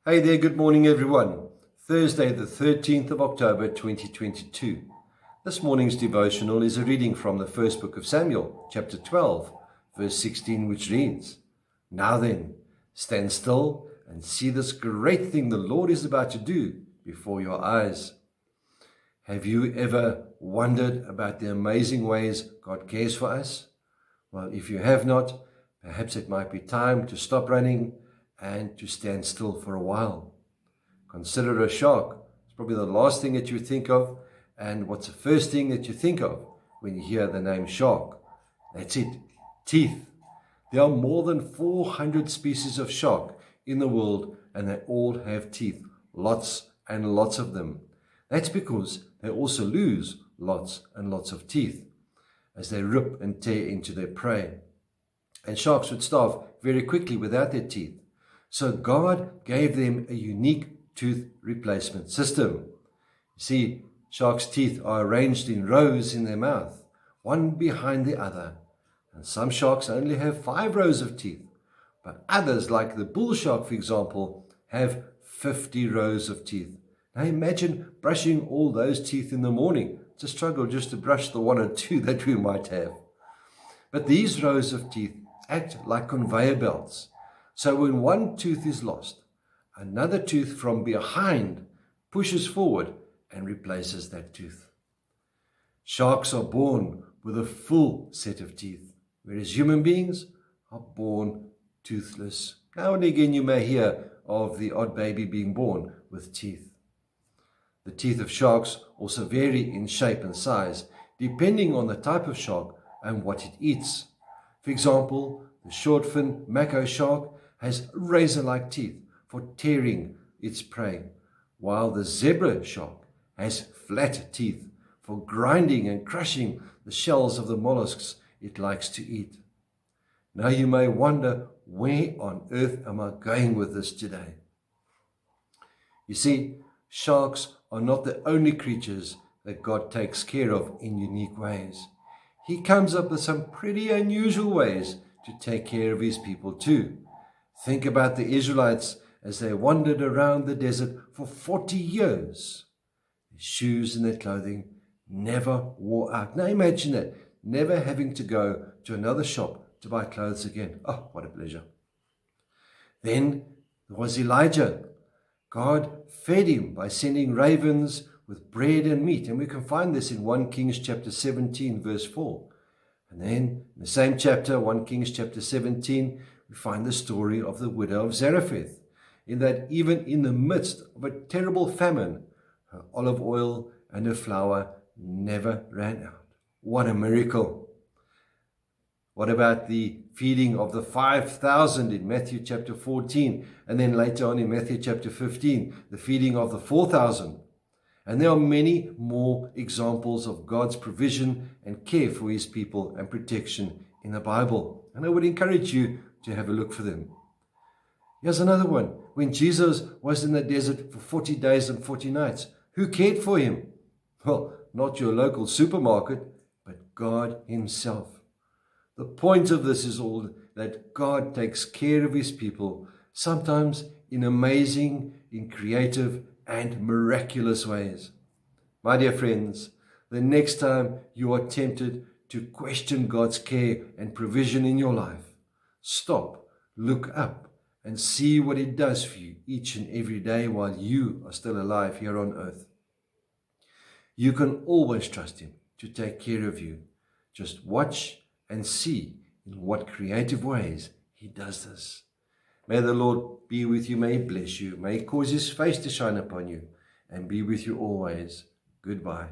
Hey there, good morning everyone. Thursday the 13th of October 2022. This morning's devotional is a reading from the first book of Samuel, chapter 12, verse 16, which reads, "Now then, stand still and see this great thing the Lord is about to do before your eyes." Have you ever wondered about the amazing ways God cares for us? Well, if you have not, perhaps it might be time to stop running and to stand still for a while. Consider a shark. It's probably the last thing that you think of. And what's the first thing that you think of when you hear the name shark? That's it, teeth. There are more than 400 species of shark in the world, and they all have teeth, lots and lots of them. That's because they also lose lots and lots of teeth as they rip and tear into their prey. And sharks would starve very quickly without their teeth. So God gave them a unique tooth replacement system. You see, sharks' teeth are arranged in rows in their mouth, one behind the other. And some sharks only have 5 rows of teeth, but others, like the bull shark, for example, have 50 rows of teeth. Now imagine brushing all those teeth in the morning. It's a struggle just to brush the 1 or 2 that we might have. But these rows of teeth act like conveyor belts. So when one tooth is lost, another tooth from behind pushes forward and replaces that tooth. Sharks are born with a full set of teeth, whereas human beings are born toothless. Now and again you may hear of the odd baby being born with teeth. The teeth of sharks also vary in shape and size, depending on the type of shark and what it eats. For example, the short-fin mako shark has razor-like teeth for tearing its prey, while the zebra shark has flat teeth for grinding and crushing the shells of the mollusks it likes to eat. Now you may wonder, where on earth am I going with this today? You see, sharks are not the only creatures that God takes care of in unique ways. He comes up with some pretty unusual ways to take care of his people too. Think about the Israelites as they wandered around the desert for 40 years. Their shoes and their clothing never wore out. Now imagine that, never having to go to another shop to buy clothes again. Oh, what a pleasure. Then there was Elijah. God fed him by sending ravens with bread and meat. And we can find this in 1 Kings chapter 17, verse 4. And then in the same chapter, 1 Kings chapter 17, we find the story of the widow of Zarephath, in that even in the midst of a terrible famine, her olive oil and her flour never ran out. What a miracle! What about the feeding of the 5,000 in Matthew chapter 14, and then later on in Matthew chapter 15, the feeding of the 4,000? And there are many more examples of God's provision and care for his people and protection in the Bible. And I would encourage you to have a look for them. Here's another one. When Jesus was in the desert for 40 days and 40 nights, who cared for him? Well, not your local supermarket, but God himself. The point of this is all that God takes care of his people, sometimes in amazing, in creative, and miraculous ways. My dear friends, the next time you are tempted to question God's care and provision in your life, stop, look up, and see what it does for you each and every day while you are still alive here on earth. You can always trust him to take care of you. Just watch and see in what creative ways he does this. May the Lord be with you, may he bless you, may he cause his face to shine upon you, and be with you always. Goodbye.